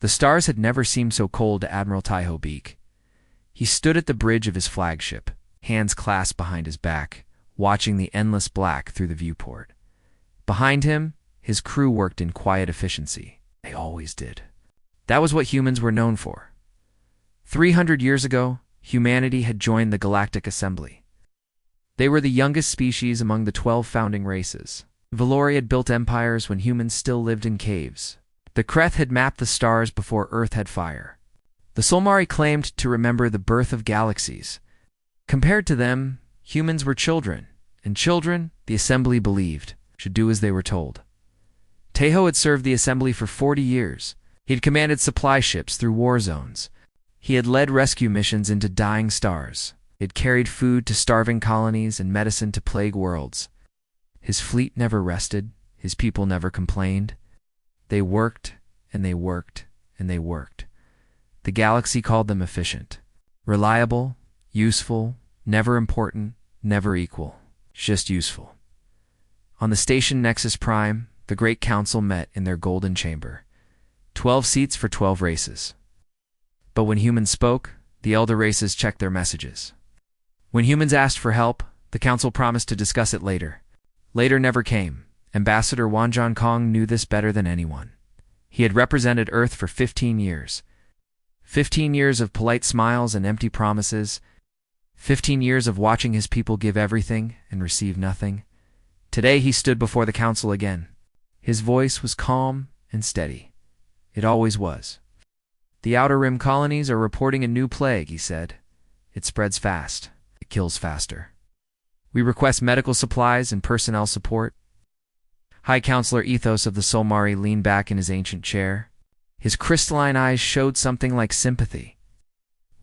The stars had never seemed so cold to Admiral Taiho Beak. He stood at the bridge of his flagship, hands clasped behind his back, watching the endless black through the viewport. Behind him, his crew worked in quiet efficiency. They always did. That was what humans were known for. 300 years ago, humanity had joined the Galactic Assembly. They were the youngest species among the 12 founding races. Valori had built empires when humans still lived in caves. The Kreth had mapped the stars before Earth had fire. The Solmari claimed to remember the birth of galaxies. Compared to them, humans were children, and children, the Assembly believed, should do as they were told. Taiho had served the Assembly for 40 years. He had commanded supply ships through war zones. He had led rescue missions into dying stars. He had carried food to starving colonies and medicine to plague worlds. His fleet never rested. His people never complained. They worked, and they worked, and they worked. The galaxy called them efficient, reliable, useful, never important, never equal, just useful. On the station Nexus Prime, the Great Council met in their golden chamber. 12 seats for 12 races. But when humans spoke, the elder races checked their messages. When humans asked for help, the council promised to discuss it later. Later never came. Ambassador Wanjan Kong knew this better than anyone. He had represented Earth for 15 years. 15 years of polite smiles and empty promises. 15 years of watching his people give everything and receive nothing. Today he stood before the council again. His voice was calm and steady. It always was. The Outer Rim colonies are reporting a new plague, he said. It spreads fast. It kills faster. We request medical supplies and personnel support. High Counselor Ethos of the Solmari leaned back in his ancient chair. His crystalline eyes showed something like sympathy.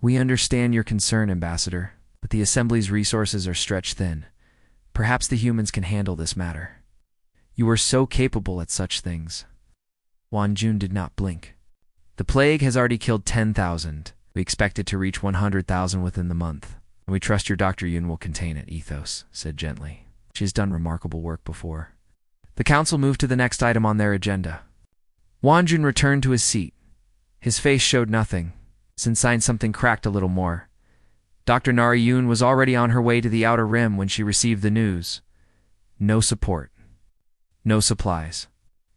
We understand your concern, Ambassador, but the Assembly's resources are stretched thin. Perhaps the humans can handle this matter. You are so capable at such things. Wanjun did not blink. The plague has already killed 10,000. We expect it to reach 100,000 within the month. And we trust your Dr. Yun will contain it, Ethos said gently. She has done remarkable work before. The council moved to the next item on their agenda. Wanjun returned to his seat. His face showed nothing. His inside something cracked a little more. Dr. Nari Yun was already on her way to the Outer Rim when she received the news. No support. No supplies.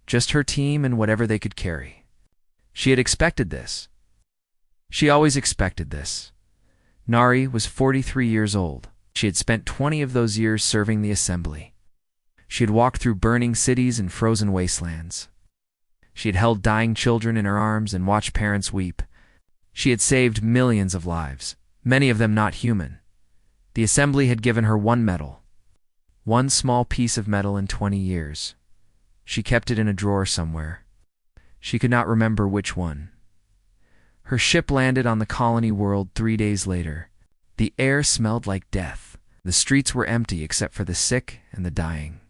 Just her team and whatever they could carry. She had expected this. She always expected this. Nari was 43 years old. She had spent 20 of those years serving the Assembly. She had walked through burning cities and frozen wastelands. She had held dying children in her arms and watched parents weep. She had saved millions of lives, many of them not human. The Assembly had given her one medal. One small piece of metal in 20 years. She kept it in a drawer somewhere. She could not remember which one. Her ship landed on the colony world 3 days later. The air smelled like death. The streets were empty except for the sick and the dying.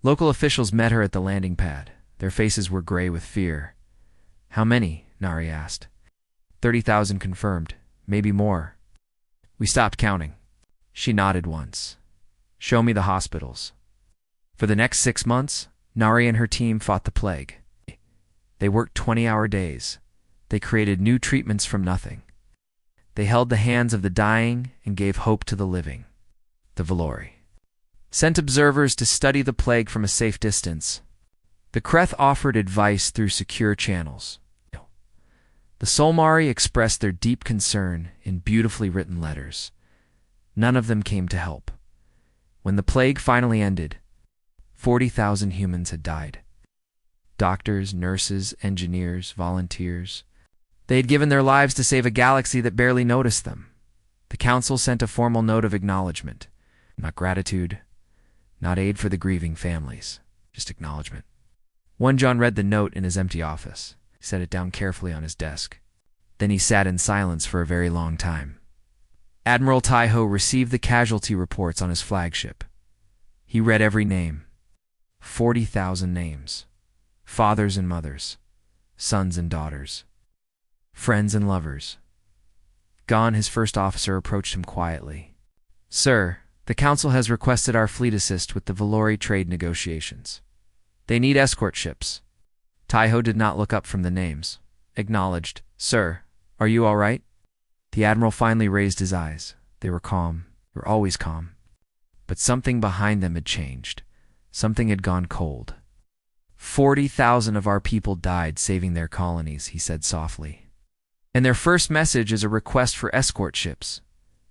Local officials met her at the landing pad. Their faces were gray with fear. How many? Nari asked. 30,000 confirmed. Maybe more. We stopped counting. She nodded once. Show me the hospitals. For the next 6 months, Nari and her team fought the plague. They worked 20-hour days. They created new treatments from nothing. They held the hands of the dying and gave hope to the living. The Valori sent observers to study the plague from a safe distance. The Kreth offered advice through secure channels. The Solmari expressed their deep concern in beautifully written letters. None of them came to help. When the plague finally ended, 40,000 humans had died. Doctors, nurses, engineers, volunteers. They had given their lives to save a galaxy that barely noticed them. The council sent a formal note of acknowledgement. Not gratitude, not aid for the grieving families, just acknowledgement. Wanjan read the note in his empty office. He set it down carefully on his desk. Then he sat in silence for a very long time. Admiral Taiho received the casualty reports on his flagship. He read every name. 40,000 names. Fathers and mothers. Sons and daughters. Friends and lovers. Gone, his first officer approached him quietly. Sir, the council has requested our fleet assist with the Valori trade negotiations. They need escort ships. Taiho did not look up from the names. acknowledged, "Sir, are you all right?" The Admiral finally raised his eyes. They were calm. They were always calm. But something behind them had changed. Something had gone cold. 40,000 of our people died saving their colonies, he said softly. And their first message is a request for escort ships.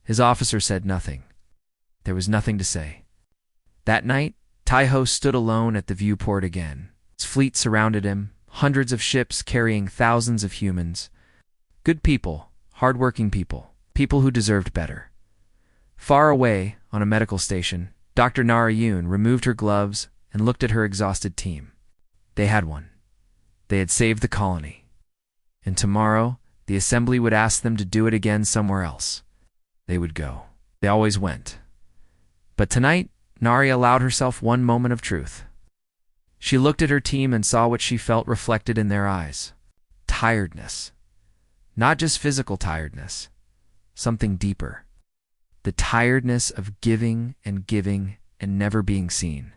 His officer said nothing. There was nothing to say. That night, Taiho stood alone at the viewport again. His fleet surrounded him, hundreds of ships carrying thousands of humans. Good people, hard-working people, people who deserved better. Far away, on a medical station, Dr. Narration removed her gloves and looked at her exhausted team. They had won. They had saved the colony. And tomorrow, the assembly would ask them to do it again somewhere else. They would go. They always went. But tonight, Nari allowed herself one moment of truth. She looked at her team and saw what she felt reflected in their eyes. Tiredness. Not just physical tiredness. Something deeper. The tiredness of giving and never being seen.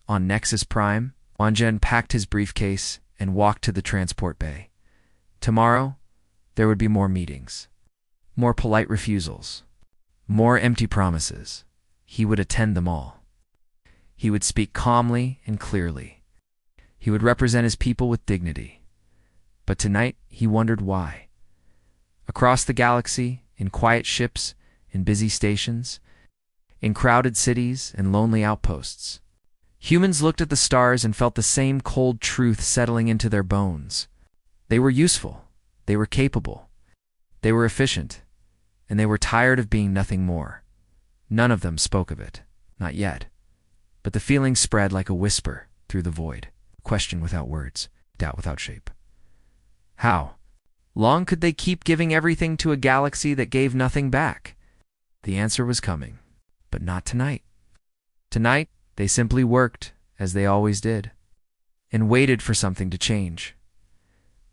On Nexus Prime, Wanzhen packed his briefcase and walked to the transport bay. Tomorrow, there would be more meetings. More polite refusals. More empty promises. He would attend them all. He would speak calmly and clearly. He would represent his people with dignity. But tonight, he wondered why. Across the galaxy, in quiet ships, in busy stations, in crowded cities and lonely outposts, humans looked at the stars and felt the same cold truth settling into their bones. They were useful. They were capable. They were efficient. And they were tired of being nothing more. None of them spoke of it. Not yet. But the feeling spread like a whisper through the void. Question without words. Doubt without shape. How? Long could they keep giving everything to a galaxy that gave nothing back? The answer was coming. But not tonight. Tonight, they simply worked, as they always did, and waited for something to change.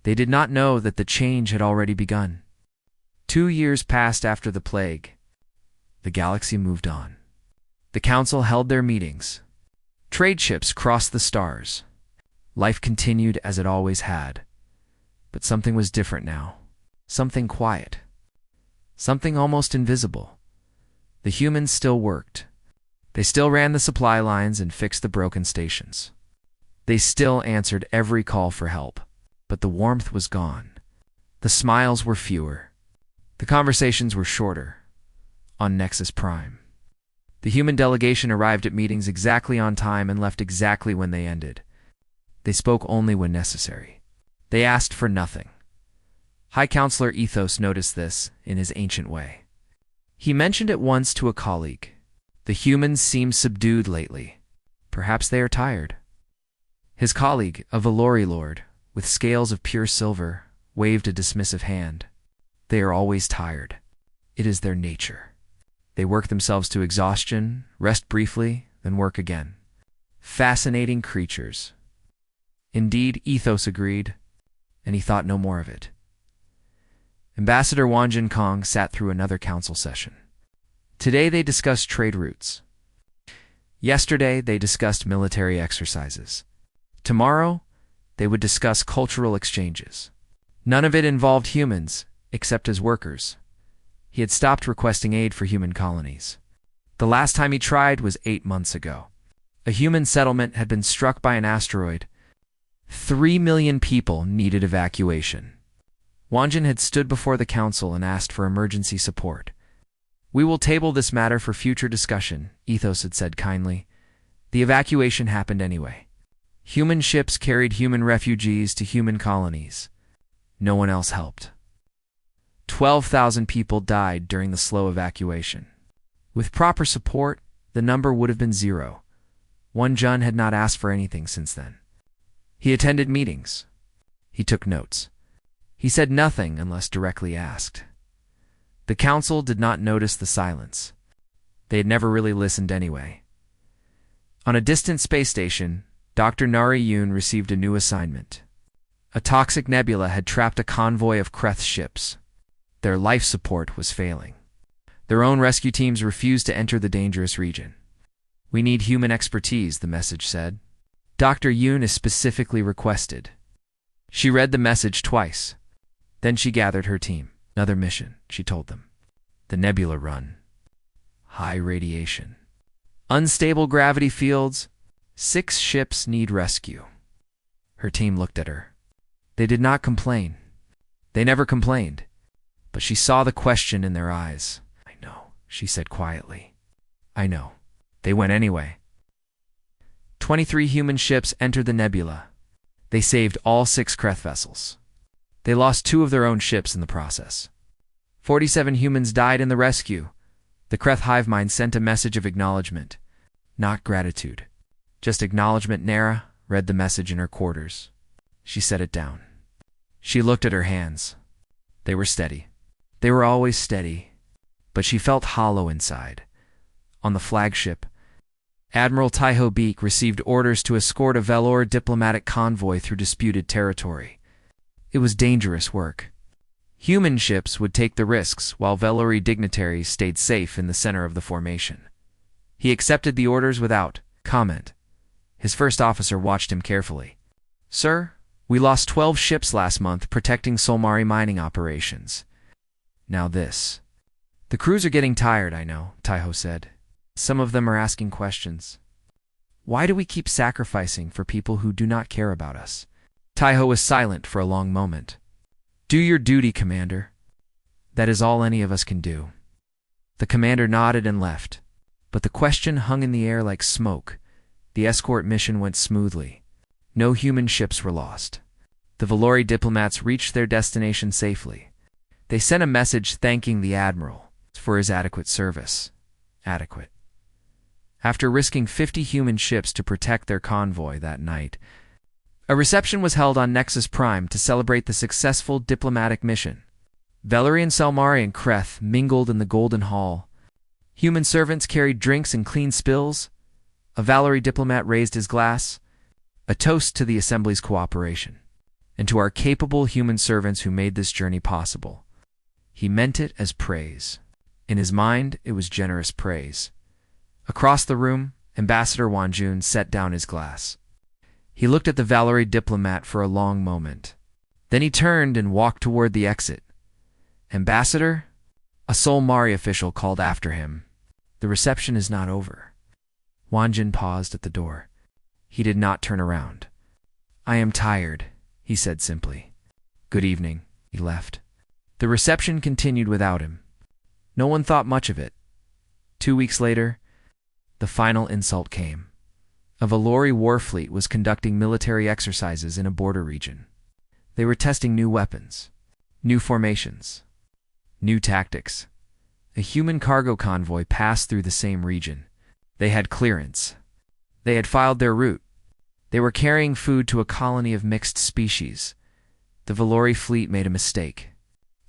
They did not know that the change had already begun. 2 years passed after the plague. The galaxy moved on. The council held their meetings. Trade ships crossed the stars. Life continued as it always had. But something was different now. Something quiet. Something almost invisible. The humans still worked. They still ran the supply lines and fixed the broken stations. They still answered every call for help. But the warmth was gone. The smiles were fewer. The conversations were shorter. On Nexus Prime. The human delegation arrived at meetings exactly on time and left exactly when they ended. They spoke only when necessary. They asked for nothing. High Counselor Ethos noticed this in his ancient way. He mentioned it once to a colleague. The humans seem subdued lately. Perhaps they are tired. His colleague, a Valori Lord, with scales of pure silver, waved a dismissive hand. They are always tired. It is their nature. They work themselves to exhaustion, rest briefly, then work again. Fascinating creatures. Indeed, Ethos agreed, and he thought no more of it. Ambassador Wanzhen Kong sat through another council session. Today they discussed trade routes. Yesterday they discussed military exercises. Tomorrow they would discuss cultural exchanges. None of it involved humans, except as workers. He had stopped requesting aid for human colonies. The last time he tried was 8 months ago. A human settlement had been struck by an asteroid. 3 million people needed evacuation. Wanzhen had stood before the council and asked for emergency support. "We will table this matter for future discussion," Ethos had said kindly. The evacuation happened anyway. Human ships carried human refugees to human colonies. No one else helped. 12,000 people died during the slow evacuation. With proper support, the number would have been 0. Wanzhen had not asked for anything since then. He attended meetings. He took notes. He said nothing unless directly asked. The council did not notice the silence. They had never really listened anyway. On a distant space station, Dr. Narration received a new assignment. A toxic nebula had trapped a convoy of Kreth ships. Their life support was failing. Their own rescue teams refused to enter the dangerous region. "We need human expertise," the message said. Dr. Yoon is specifically requested. She read the message twice. Then she gathered her team. Another mission, she told them. The nebula run. High radiation. Unstable gravity fields. 6 ships need rescue. Her team looked at her. They did not complain. They never complained. But she saw the question in their eyes. I know, she said quietly. I know. They went anyway. 23 human ships entered the nebula. They saved all 6 Kreth vessels. They lost 2 of their own ships in the process. 47 humans died in the rescue. The Kreth hive mind sent a message of acknowledgement, not gratitude. Just acknowledgement. Nara read the message in her quarters. She set it down. She looked at her hands. They were steady. They were always steady. But she felt hollow inside. On the flagship, Admiral Taiho Beak received orders to escort a Velour diplomatic convoy through disputed territory. It was dangerous work. Human ships would take the risks while Velouri dignitaries stayed safe in the center of the formation. He accepted the orders without comment. His first officer watched him carefully. Sir, we lost 12 ships last month protecting Solmari mining operations. Now this. The crews are getting tired, I know, Taiho said. Some of them are asking questions. Why do we keep sacrificing for people who do not care about us? Taiho was silent for a long moment. Do your duty, Commander. That is all any of us can do. The commander nodded and left. But the question hung in the air like smoke. The escort mission went smoothly. No human ships were lost. The Velouri diplomats reached their destination safely. They sent a message thanking the Admiral for his adequate service. Adequate. After risking 50 human ships to protect their convoy that night, a reception was held on Nexus Prime to celebrate the successful diplomatic mission. Velouri and Salmari and Kreth mingled in the Golden Hall. Human servants carried drinks and clean spills. A Velouri diplomat raised his glass, a toast to the Assembly's cooperation, and to our capable human servants who made this journey possible. He meant it as praise. In his mind, it was generous praise. Across the room, Ambassador Wanjun set down his glass. He looked at the Velouri diplomat for a long moment. Then he turned and walked toward the exit. Ambassador? A Solmari official called after him. The reception is not over. Wanjun paused at the door. He did not turn around. I am tired, he said simply. Good evening, he left. The reception continued without him. No one thought much of it. 2 weeks later, the final insult came. A Velouri war fleet was conducting military exercises in a border region. They were testing new weapons, new formations, new tactics. A human cargo convoy passed through the same region. They had clearance. They had filed their route. They were carrying food to a colony of mixed species. The Velouri fleet made a mistake.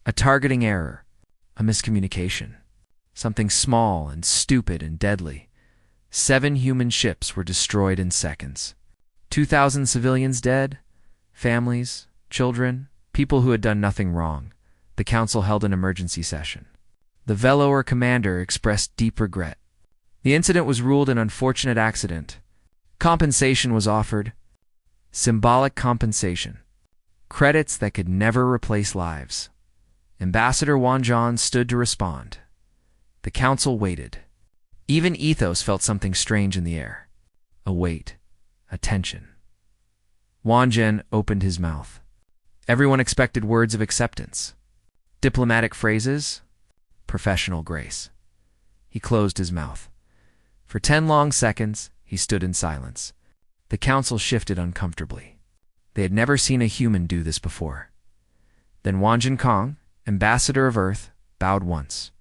A targeting error. A miscommunication. Something small and stupid and deadly. 7 human ships were destroyed in seconds. 2,000 civilians dead. Families, children, people who had done nothing wrong. The council held an emergency session. The Velour commander expressed deep regret. The incident was ruled an unfortunate accident. Compensation was offered. Symbolic compensation. Credits that could never replace lives. Ambassador Wanjun stood to respond. The council waited. Even Ethos felt something strange in the air. A weight. A tension. Wanjun opened his mouth. Everyone expected words of acceptance. Diplomatic phrases. Professional grace. He closed his mouth. For 10 long seconds, he stood in silence. The council shifted uncomfortably. They had never seen a human do this before. Then Wanjun Kong, ambassador of Earth, bowed once.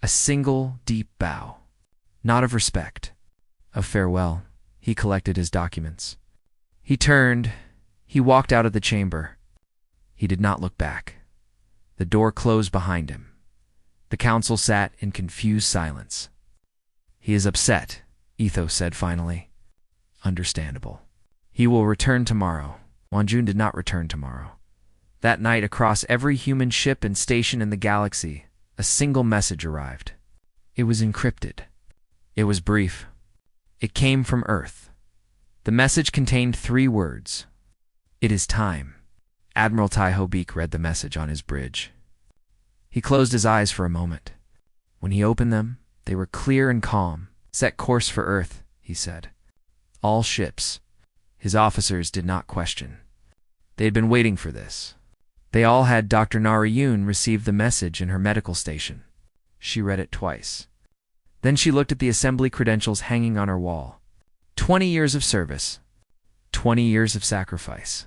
A single deep bow. Not of respect. Of farewell. He collected his documents. He turned. He walked out of the chamber. He did not look back. The door closed behind him. The council sat in confused silence. He is upset, Ethos said finally. Understandable. He will return tomorrow. Wanjun did not return tomorrow. That night, across every human ship and station in the galaxy, a single message arrived. It was encrypted. It was brief. It came from Earth. The message contained 3 words. It is time. Admiral Taiho Beak read the message on his bridge. He closed his eyes for a moment. When he opened them, they were clear and calm. "Set course for Earth," he said. "All ships." His officers did not question. They had been waiting for this. They all had Dr. Narration receive the message in her medical station. She read it twice. Then she looked at the assembly credentials hanging on her wall. 20 years of service. 20 years of sacrifice.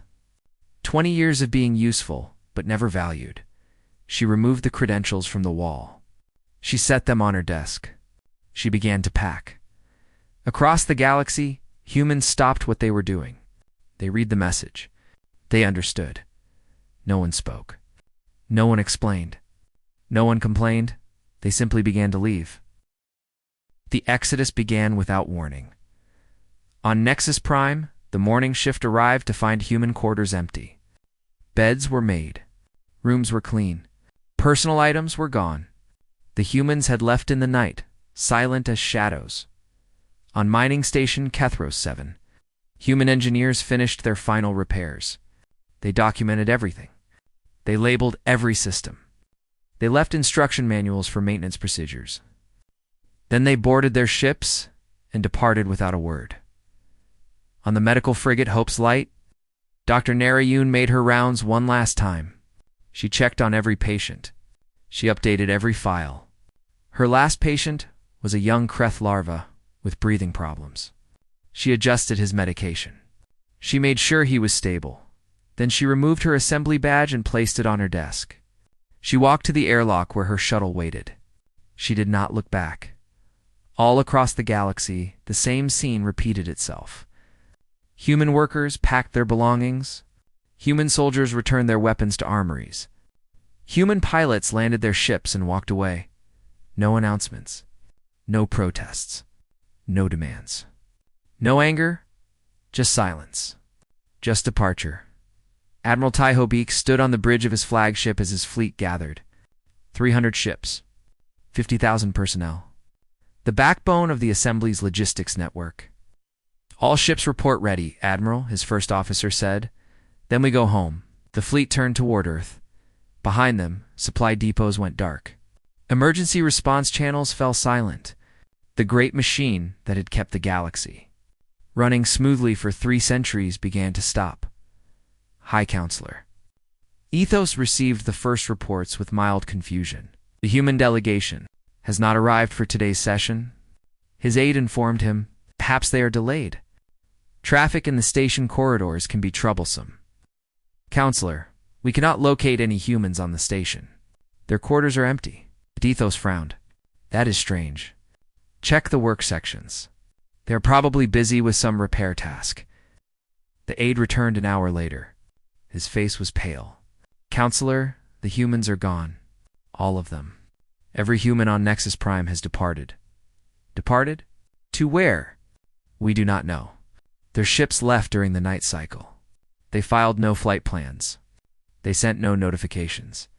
20 years of being useful, but never valued. She removed the credentials from the wall. She set them on her desk. She began to pack. Across the galaxy, humans stopped what they were doing. They read the message. They understood. No one spoke. No one explained. No one complained. They simply began to leave. The exodus began without warning. On Nexus Prime, the morning shift arrived to find human quarters empty. Beds were made. Rooms were clean. Personal items were gone. The humans had left in the night, silent as shadows. On mining station Kethros 7, human engineers finished their final repairs. They documented everything. They labeled every system. They left instruction manuals for maintenance procedures. Then they boarded their ships and departed without a word. On the medical frigate Hope's Light, Dr. Narration made her rounds one last time. She checked on every patient. She updated every file. Her last patient was a young Kreth larva with breathing problems. She adjusted his medication. She made sure he was stable. Then she removed her assembly badge and placed it on her desk. She walked to the airlock where her shuttle waited. She did not look back. All across the galaxy, the same scene repeated itself. Human workers packed their belongings. Human soldiers returned their weapons to armories. Human pilots landed their ships and walked away. No announcements. No protests. No demands. No anger. Just silence. Just departure. Admiral Taiho Beak stood on the bridge of his flagship as his fleet gathered. 300 ships. 50,000 personnel. The backbone of the Assembly's logistics network. "All ships report ready, Admiral," his first officer said. "Then we go home." The fleet turned toward Earth. Behind them, supply depots went dark. Emergency response channels fell silent. The great machine that had kept the galaxy running smoothly for 3 centuries began to stop. High Counselor. Ethos received the first reports with mild confusion. The human delegation has not arrived for today's session. His aide informed him, perhaps they are delayed. Traffic in the station corridors can be troublesome. Counselor, we cannot locate any humans on the station. Their quarters are empty. Ethos frowned. That is strange. Check the work sections. They are probably busy with some repair task. The aide returned an hour later. His face was pale. Counselor, the humans are gone. All of them. Every human on Nexus Prime has departed. Departed? To where? We do not know. Their ships left during the night cycle. They filed no flight plans. They sent no notifications.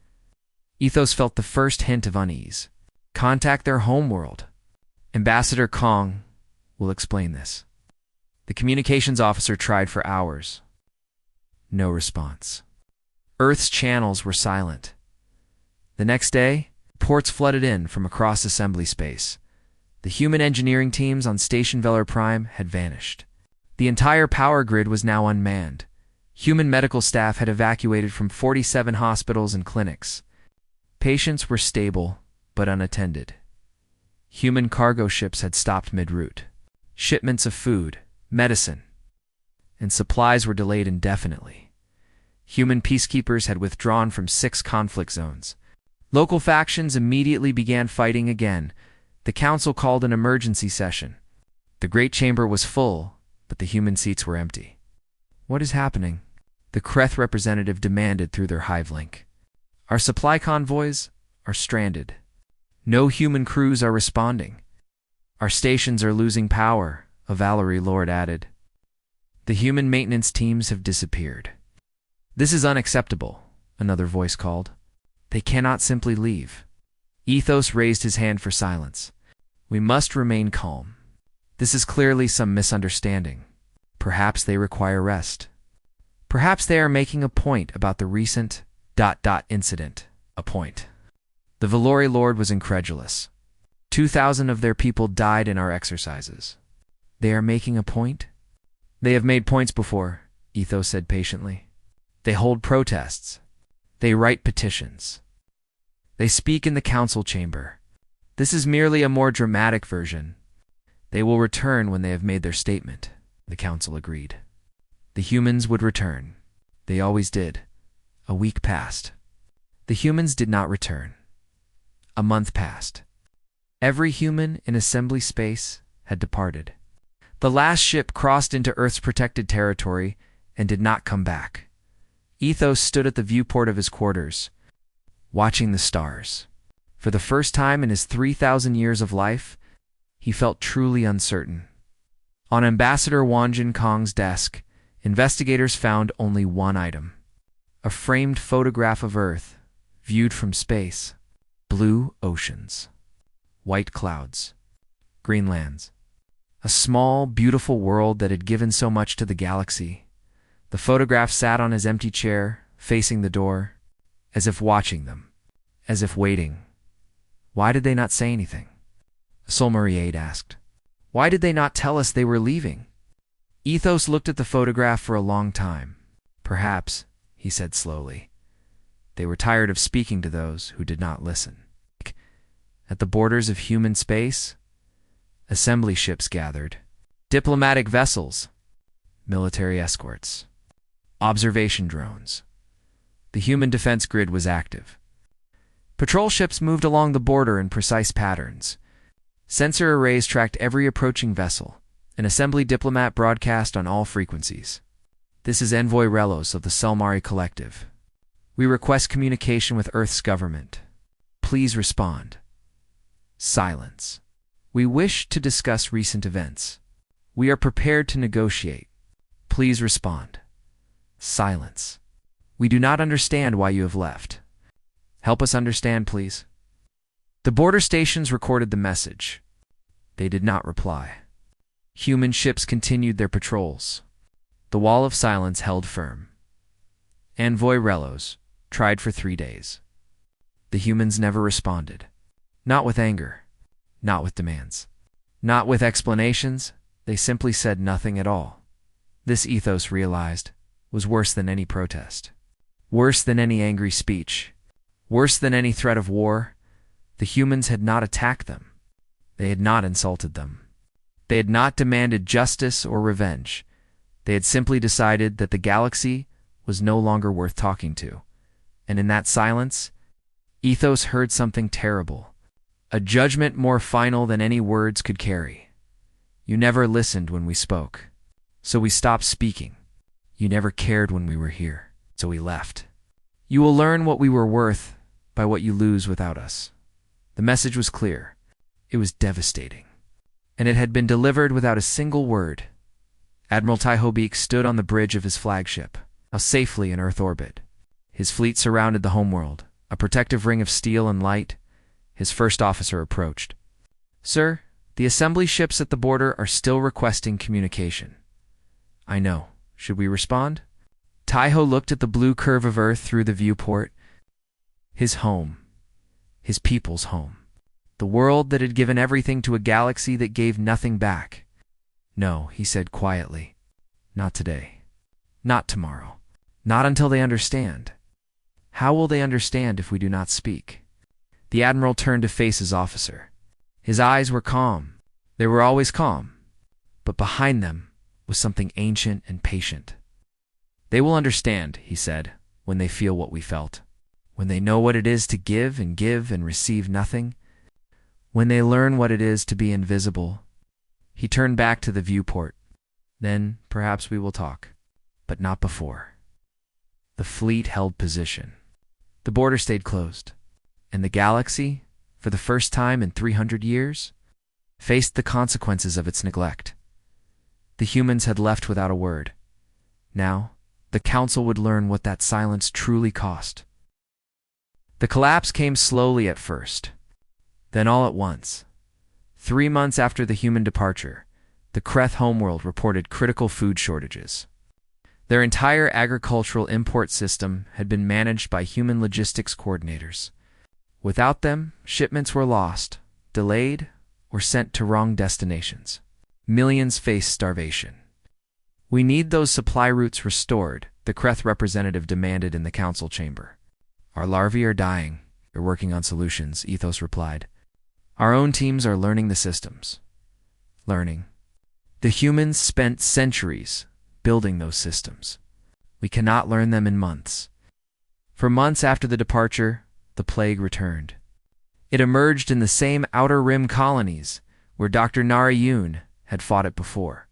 Ethos felt the first hint of unease. Contact their homeworld. Ambassador Kong will explain this. The communications officer tried for hours. No response. Earth's channels were silent. The next day, reports flooded in from across assembly space. The human engineering teams on Station Velar Prime had vanished. The entire power grid was now unmanned. Human medical staff had evacuated from 47 hospitals and clinics. Patients were stable, but unattended. Human cargo ships had stopped mid-route. Shipments of food, medicine, and supplies were delayed indefinitely. Human peacekeepers had withdrawn from 6 conflict zones. Local factions immediately began fighting again. The council called an emergency session. The great chamber was full, but the human seats were empty. What is happening? The Kreth representative demanded through their hive link. Our supply convoys are stranded. No human crews are responding. Our stations are losing power, a Valerie Lord added. The human maintenance teams have disappeared. This is unacceptable, another voice called. They cannot simply leave. Ethos raised his hand for silence. We must remain calm. This is clearly some misunderstanding. Perhaps they require rest. Perhaps they are making a point about the recent ... incident. A point. The Valori Lord was incredulous. 2,000 of their people died in our exercises. They are making a point? They have made points before, Ethos said patiently. They hold protests. They write petitions. They speak in the council chamber. This is merely a more dramatic version. They will return when they have made their statement, the council agreed. The humans would return. They always did. A week passed. The humans did not return. A month passed. Every human in assembly space had departed. The last ship crossed into Earth's protected territory and did not come back. Ethos stood at the viewport of his quarters, watching the stars. For the first time in his 3,000 years of life, he felt truly uncertain. On Ambassador Wanjin Kong's desk, investigators found only one item: a framed photograph of Earth, viewed from space. Blue oceans, white clouds, green lands. A small, beautiful world that had given so much to the galaxy. The photograph sat on his empty chair, facing the door, as if watching them, as if waiting. Why did they not say anything? Solmariade asked. Why did they not tell us they were leaving? Ethos looked at the photograph for a long time. Perhaps, he said slowly, they were tired of speaking to those who did not listen. At the borders of human space, assembly ships gathered, diplomatic vessels, military escorts, observation drones. The human defense grid was active. Patrol ships moved along the border in precise patterns. Sensor arrays tracked every approaching vessel. An assembly diplomat broadcast on all frequencies. This is Envoy Relos of the Selmari Collective. We request communication with Earth's government. Please respond. Silence. We wish to discuss recent events. We are prepared to negotiate. Please respond. Silence. We do not understand why you have left. Help us understand, please. The border stations recorded the message. They did not reply. Human ships continued their patrols. The wall of silence held firm. Envoy Relos tried for 3 days. The humans never responded. Not with anger. Not with demands. Not with explanations. They simply said nothing at all. This, Ethos realized, was worse than any protest. Worse than any angry speech. Worse than any threat of war. The humans had not attacked them. They had not insulted them. They had not demanded justice or revenge. They had simply decided that the galaxy was no longer worth talking to. And in that silence, Ethos heard something terrible. A judgment more final than any words could carry. You never listened when we spoke, so we stopped speaking. You never cared when we were here, so we left. You will learn what we were worth by what you lose without us. The message was clear. It was devastating. And it had been delivered without a single word. Admiral Taihobeek stood on the bridge of his flagship, now safely in Earth orbit. His fleet surrounded the homeworld, a protective ring of steel and light. His first officer approached. Sir, the assembly ships at the border are still requesting communication. I know. Should we respond? Taiho looked at the blue curve of Earth through the viewport. His home. His people's home. The world that had given everything to a galaxy that gave nothing back. No, he said quietly. Not today. Not tomorrow. Not until they understand. How will they understand if we do not speak? The admiral turned to face his officer. His eyes were calm. They were always calm. But behind them was something ancient and patient. They will understand, he said, when they feel what we felt. When they know what it is to give and receive nothing. When they learn what it is to be invisible. He turned back to the viewport. Then, perhaps we will talk. But not before. The fleet held position. The border stayed closed. And the galaxy, for the first time in 300 years, faced the consequences of its neglect. The humans had left without a word. Now, the council would learn what that silence truly cost. The collapse came slowly at first. Then all at once. 3 months after the human departure, the Kreth homeworld reported critical food shortages. Their entire agricultural import system had been managed by human logistics coordinators. Without them, shipments were lost, delayed, or sent to wrong destinations. Millions faced starvation. "We need those supply routes restored," the Kreth representative demanded in the council chamber. "Our larvae are dying. They're working on solutions," Ethos replied. "Our own teams are learning the systems." Learning. The humans spent centuries building those systems. We cannot learn them in months. For months after the departure, the plague returned. It emerged in the same outer rim colonies where Dr. Narration had fought it before.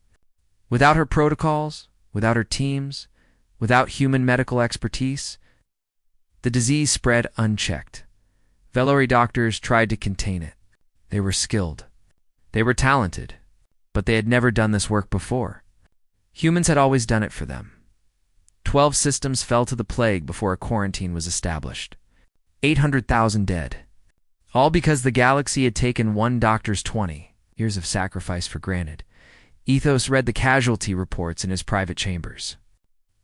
Without her protocols, without her teams, without human medical expertise, the disease spread unchecked. Velori doctors tried to contain it. They were skilled. They were talented, but they had never done this work before. Humans had always done it for them. 12 systems fell to the plague before a quarantine was established. 800,000 dead. All because the galaxy had taken one doctor's 20 years of sacrifice for granted. Ethos read the casualty reports in his private chambers.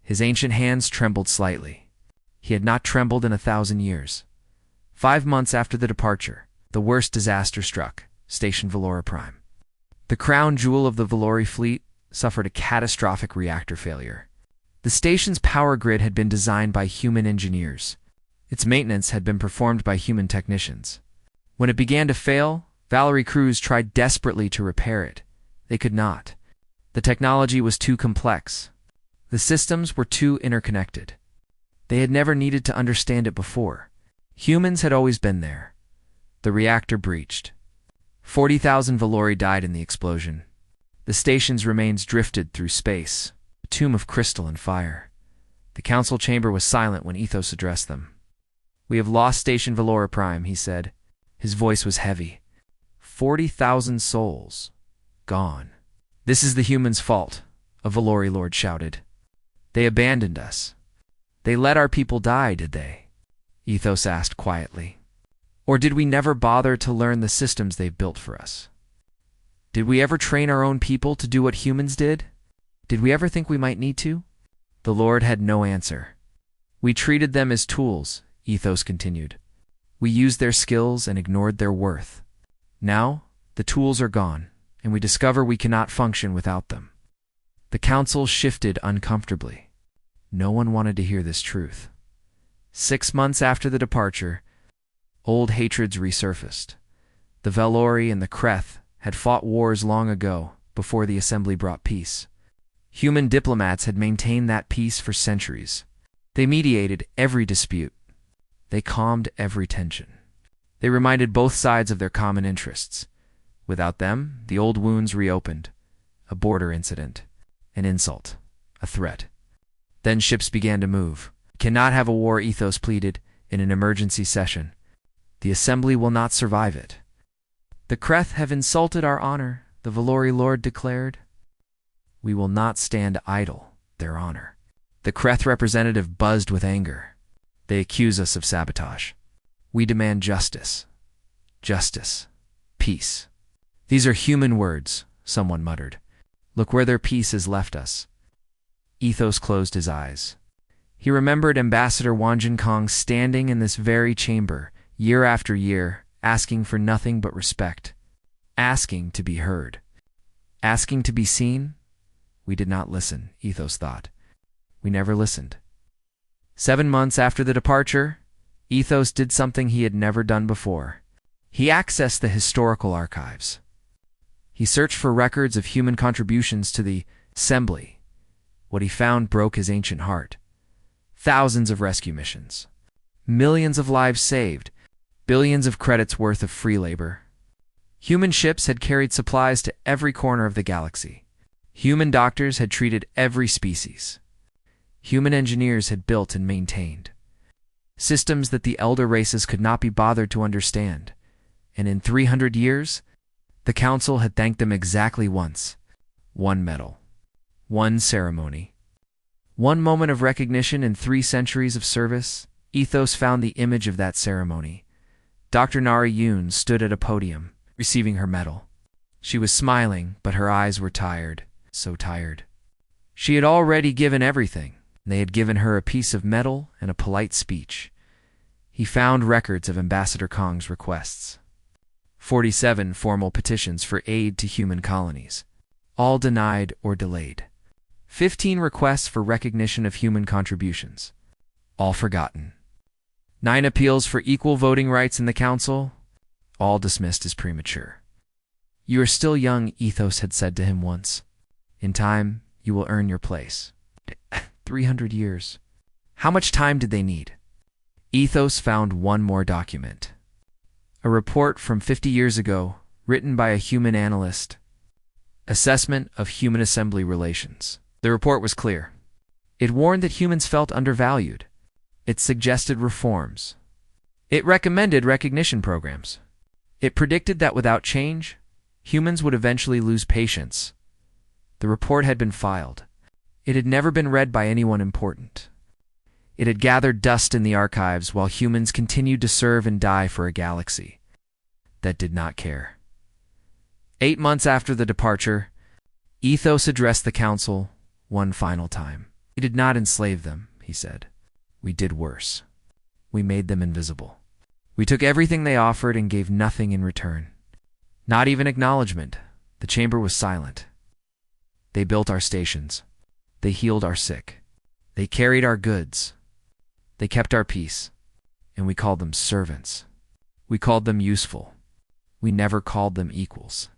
His ancient hands trembled slightly. He had not trembled in 1,000 years. 5 months after the departure, the worst disaster struck, Station Valora Prime. The crown jewel of the Valori fleet suffered a catastrophic reactor failure. The station's power grid had been designed by human engineers. Its maintenance had been performed by human technicians. When it began to fail, Valori crews tried desperately to repair it. They could not. The technology was too complex. The systems were too interconnected. They had never needed to understand it before. Humans had always been there. The reactor breached. 40,000 Valori died in the explosion. The station's remains drifted through space, a tomb of crystal and fire. The council chamber was silent when Ethos addressed them. "We have lost Station Valora Prime," he said. His voice was heavy. 40,000 souls. Gone. "This is the humans' fault," a Valori lord shouted. "They abandoned us." "They let our people die, did they?" Ethos asked quietly. "Or did we never bother to learn the systems they've built for us? Did we ever train our own people to do what humans did? Did we ever think we might need to?" The Lord had no answer. "We treated them as tools," Ethos continued. "We used their skills and ignored their worth. Now, the tools are gone, and we discover we cannot function without them." The council shifted uncomfortably. No one wanted to hear this truth. 6 months after the departure, old hatreds resurfaced. The Valori and the Kreth had fought wars long ago, before the Assembly brought peace. Human diplomats had maintained that peace for centuries. They mediated every dispute. They calmed every tension. They reminded both sides of their common interests. Without them, the old wounds reopened. A border incident, an insult, a threat. Then ships began to move. "Cannot have a war," Ethos pleaded in an emergency session. "The Assembly will not survive it." "The Kreth have insulted our honor," the Valori lord declared. "We will not stand idle, their honor." The Kreth representative buzzed with anger. "They accuse us of sabotage. We demand justice. Justice. Peace." "These are human words," someone muttered. "Look where their peace has left us." Ethos closed his eyes. He remembered Ambassador Wanjin Kong standing in this very chamber, year after year, asking for nothing but respect. Asking to be heard. Asking to be seen. We did not listen, Ethos thought. We never listened. 7 months after the departure, Ethos did something he had never done before. He accessed the historical archives. He searched for records of human contributions to the Assembly. What he found broke his ancient heart. Thousands of rescue missions. Millions of lives saved. Billions of credits worth of free labor. Human ships had carried supplies to every corner of the galaxy. Human doctors had treated every species. Human engineers had built and maintained systems that the elder races could not be bothered to understand. And in 300 years, the Council had thanked them exactly once. One medal. One ceremony. One moment of recognition in 3 centuries of service. Ethos found the image of that ceremony. Dr. Narration stood at a podium, receiving her medal. She was smiling, but her eyes were tired, so tired. She had already given everything. They had given her a piece of metal and a polite speech. He found records of Ambassador Kong's requests. 47 formal petitions for aid to human colonies, all denied or delayed. 15 requests for recognition of human contributions, all forgotten. 9 appeals for equal voting rights in the council, all dismissed as premature. "You are still young," Ethos had said to him once. "In time, you will earn your place." 300 years. How much time did they need? Ethos found one more document. A report from 50 years ago, written by a human analyst. Assessment of Human Assembly Relations. The report was clear. It warned that humans felt undervalued. It suggested reforms. It recommended recognition programs. It predicted that without change, humans would eventually lose patience. The report had been filed. It had never been read by anyone important. It had gathered dust in the archives while humans continued to serve and die for a galaxy that did not care. 8 months after the departure, Ethos addressed the council one final time. "We did not enslave them," he said. "We did worse. We made them invisible. We took everything they offered and gave nothing in return. Not even acknowledgement." The chamber was silent. "They built our stations. They healed our sick. They carried our goods. They kept our peace. And we called them servants. We called them useful. We never called them equals.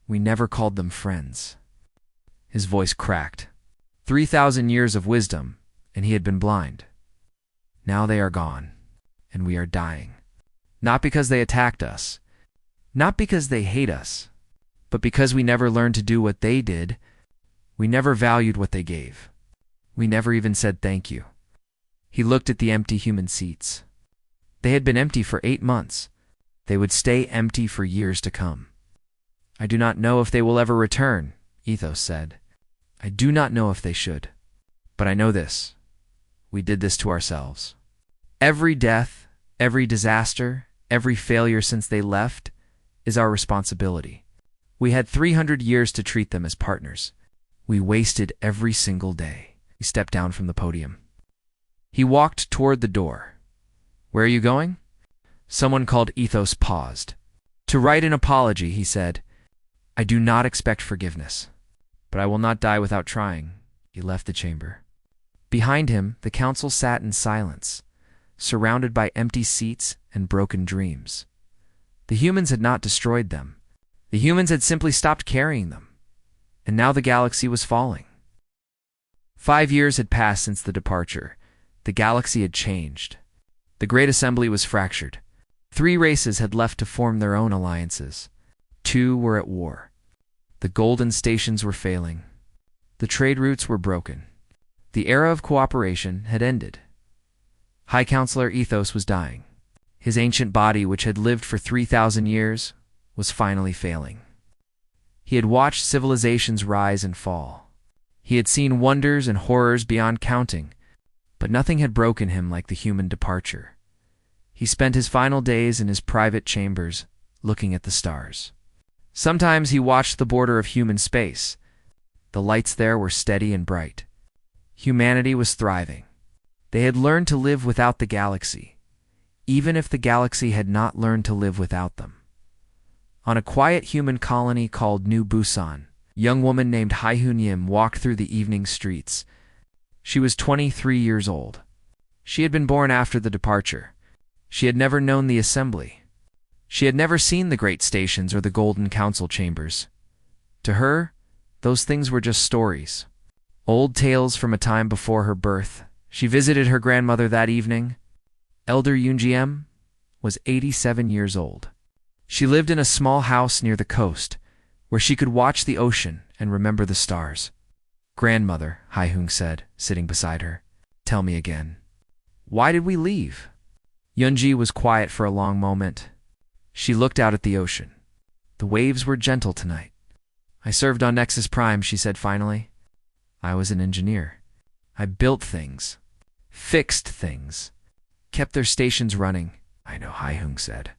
We never called them friends." His voice cracked. 3,000 years of wisdom, and he had been blind. Now they are gone, and we are dying. Not because they attacked us, not because they hate us, but because we never learned to do what they did. We never valued what they gave. We never even said thank you. He looked at the empty human seats. They had been empty for 8 months. They would stay empty for years to come. "I do not know if they will ever return," Ethos said. "I do not know if they should. But I know this. We did this to ourselves. Every death, every disaster, every failure since they left is our responsibility. We had 300 years to treat them as partners. We wasted every single day." He stepped down from the podium. He walked toward the door. "Where are you going?" Someone called. Ethos paused. "To write an apology," he said. "I do not expect forgiveness, but I will not die without trying." He left the chamber. Behind him, the council sat in silence, surrounded by empty seats and broken dreams. The humans had not destroyed them. The humans had simply stopped carrying them. And now the galaxy was falling. 5 years had passed since the departure. The galaxy had changed. The Great Assembly was fractured. 3 races had left to form their own alliances. 2 were at war. The golden stations were failing. The trade routes were broken. The era of cooperation had ended. High Counselor Ethos was dying. His ancient body, which had lived for 3,000 years, was finally failing. He had watched civilizations rise and fall. He had seen wonders and horrors beyond counting, but nothing had broken him like the human departure. He spent his final days in his private chambers, looking at the stars. Sometimes he watched the border of human space. The lights there were steady and bright. Humanity was thriving. They had learned to live without the galaxy, even if the galaxy had not learned to live without them. On a quiet human colony called New Busan, a young woman named Haihun Yim walked through the evening streets. She was 23 years old. She had been born after the departure. She had never known the assembly. She had never seen the great stations or the golden council chambers. To her, those things were just stories, old tales from a time before her birth. She visited her grandmother that evening. Elder Yoonjiem was 87 years old. She lived in a small house near the coast, where she could watch the ocean and remember the stars. "Grandmother," Haihung said, sitting beside her, "tell me again. Why did we leave?" Yunji was quiet for a long moment. She looked out at the ocean. "The waves were gentle tonight. I served on Nexus Prime," she said finally. "I was an engineer. I built things, fixed things, kept their stations running." "I know," Haihung said.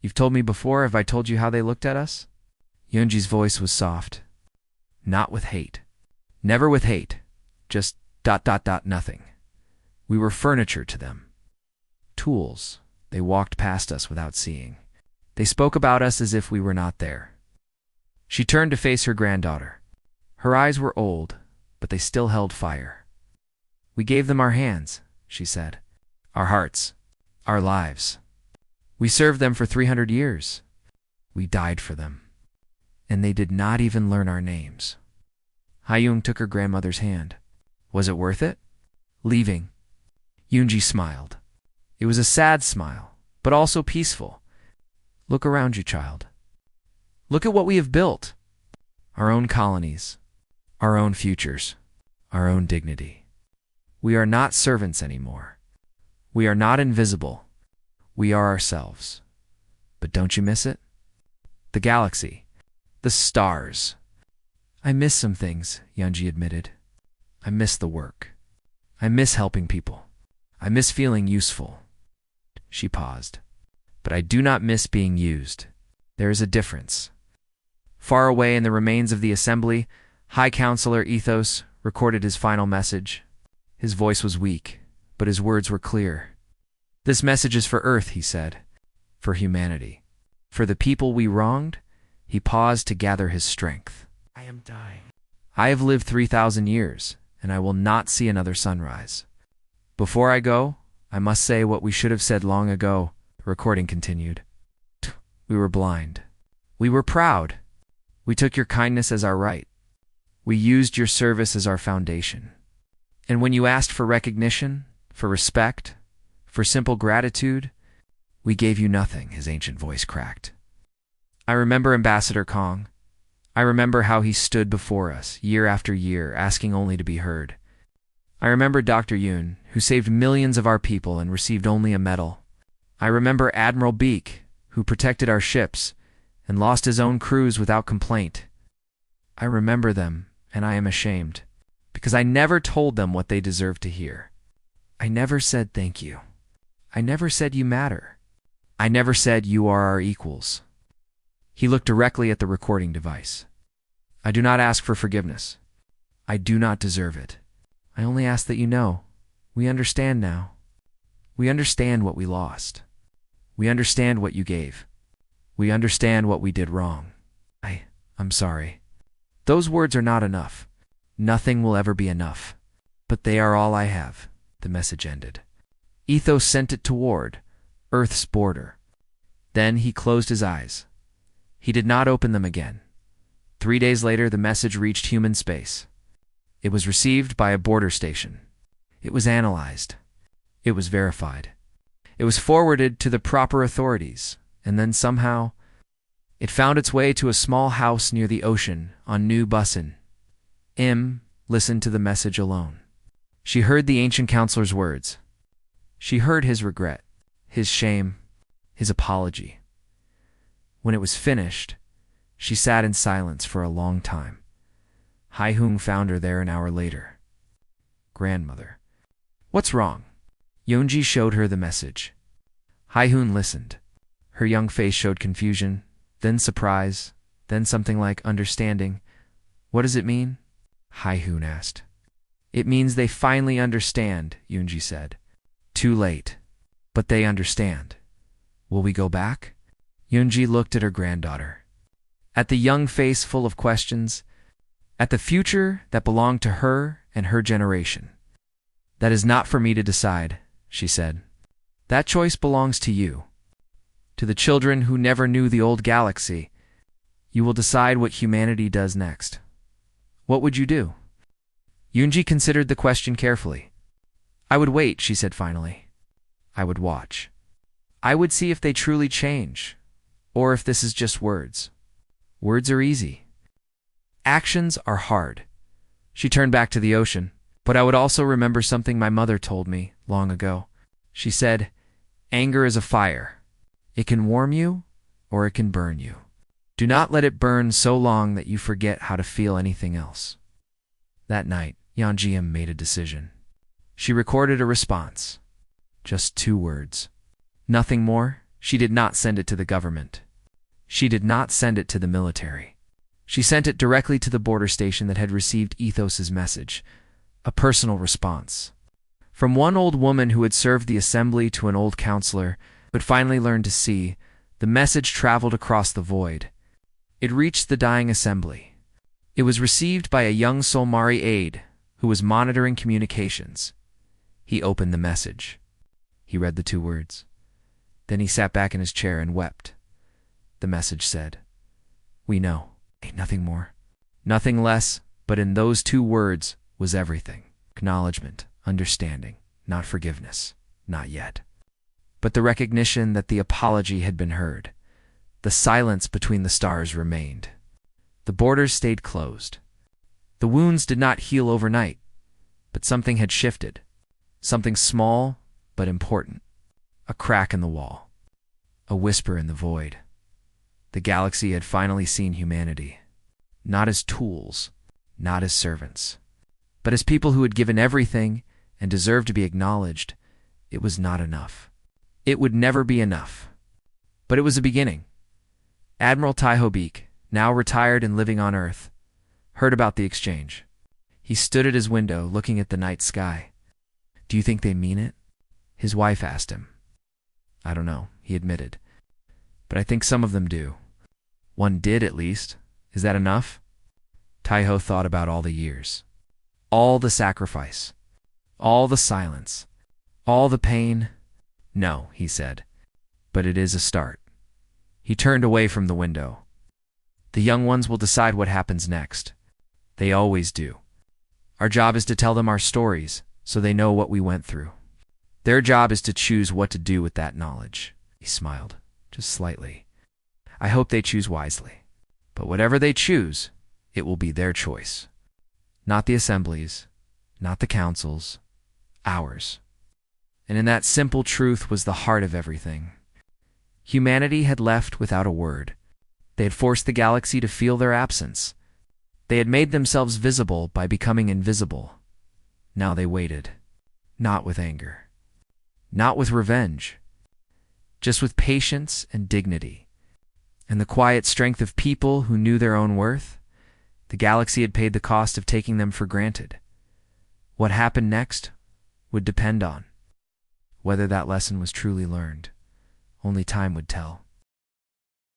"You've told me before. Have I told you how they looked at us?" Yunji's voice was soft. "Not with hate. Never with hate. just nothing. We were furniture to them. Tools. They walked past us without seeing. They spoke about us as if we were not there. She turned to face her granddaughter. Her eyes were old, but they still held fire. We gave them our hands, she said. Our hearts. Our lives. We served them for 300 years. We died for them. And they did not even learn our names. Hyung took her grandmother's hand. Was it worth it? Leaving. Yoonji smiled. It was a sad smile, but also peaceful. Look around you, child. Look at what we have built. Our own colonies. Our own futures. Our own dignity. We are not servants anymore. We are not invisible. We are ourselves. But don't you miss it? The galaxy. The stars. I miss some things, Yoonji admitted. I miss the work. I miss helping people. I miss feeling useful. She paused. But I do not miss being used. There is a difference. Far away in the remains of the assembly, High Counselor Ethos recorded his final message. His voice was weak, but his words were clear. This message is for Earth, he said. For humanity. For the people we wronged. He paused to gather his strength. I am dying. I have lived 3,000 years, and I will not see another sunrise. Before I go, I must say what we should have said long ago, the recording continued. We were blind. We were proud. We took your kindness as our right. We used your service as our foundation. And when you asked for recognition, for respect, for simple gratitude, we gave you nothing, his ancient voice cracked. I remember Ambassador Kong. I remember how he stood before us, year after year, asking only to be heard. I remember Dr. Yoon, who saved millions of our people and received only a medal. I remember Admiral Beak, who protected our ships and lost his own crews without complaint. I remember them, and I am ashamed, because I never told them what they deserved to hear. I never said thank you. I never said you matter. I never said you are our equals. He looked directly at the recording device. I do not ask for forgiveness. I do not deserve it. I only ask that you know. We understand now. We understand what we lost. We understand what you gave. We understand what we did wrong. I'm sorry. Those words are not enough. Nothing will ever be enough. But they are all I have, the message ended. Ethos sent it toward Earth's border. Then he closed his eyes. He did not open them again. 3 days later, the message reached human space. It was received by a border station. It was analyzed. It was verified. It was forwarded to the proper authorities, and then somehow, it found its way to a small house near the ocean on New Busan. Listened to the message alone. She heard the ancient counselor's words. She heard his regret, his shame, his apology. When it was finished, she sat in silence for a long time. Hai-Hung found her there an hour later. Grandmother. What's wrong? Yoonji showed her the message. Hai-Hun listened. Her young face showed confusion, then surprise, then something like understanding. What does it mean? Hai-Hun asked. It means they finally understand, Yoonji said. Too late. But they understand. Will we go back? Yoonji looked at her granddaughter. At the young face full of questions. At the future that belonged to her and her generation. That is not for me to decide, she said. That choice belongs to you. To the children who never knew the old galaxy, you will decide what humanity does next. What would you do? Yoonji considered the question carefully. I would wait, she said finally. I would watch. I would see if they truly change, or if this is just words. Words are easy. Actions are hard. She turned back to the ocean. But I would also remember something my mother told me long ago. She said, anger is a fire. It can warm you, or it can burn you. Do not let it burn so long that you forget how to feel anything else. That night, Yeonjim made a decision. She recorded a response. Just 2 words. Nothing more. She did not send it to the government. She did not send it to the military. She sent it directly to the border station that had received Ethos's message. A personal response. From one old woman who had served the assembly to an old counselor who had finally learned to see, the message traveled across the void. It reached the dying assembly. It was received by a young Solmari aide who was monitoring communications. He opened the message. He read the 2 words. Then he sat back in his chair and wept. The message said, "We know. Ain't nothing more. Nothing less, but in those 2 words was everything. Acknowledgement, understanding, not forgiveness, not yet. But the recognition that the apology had been heard. The silence between the stars remained. The borders stayed closed. The wounds did not heal overnight, but something had shifted. Something small, but important. A crack in the wall. A whisper in the void. The galaxy had finally seen humanity. Not as tools, not as servants, but as people who had given everything and deserved to be acknowledged. It was not enough. It would never be enough. But it was a beginning. Admiral Taiho Beak, now retired and living on Earth, heard about the exchange. He stood at his window looking at the night sky. "Do you think they mean it?" His wife asked him. "I don't know," he admitted. "But I think some of them do. One did, at least. Is that enough?" Taiho thought about all the years. All the sacrifice. All the silence. All the pain. "No," he said. "But it is a start." He turned away from the window. "The young ones will decide what happens next. They always do. Our job is to tell them our stories, so they know what we went through. Their job is to choose what to do with that knowledge." He smiled, just slightly. "I hope they choose wisely. But whatever they choose, it will be their choice. Not the assemblies, not the councils, ours." And in that simple truth was the heart of everything. Humanity had left without a word. They had forced the galaxy to feel their absence. They had made themselves visible by becoming invisible. Now they waited, not with anger, not with revenge, just with patience and dignity, and the quiet strength of people who knew their own worth. The galaxy had paid the cost of taking them for granted. What happened next would depend on whether that lesson was truly learned. Only time would tell.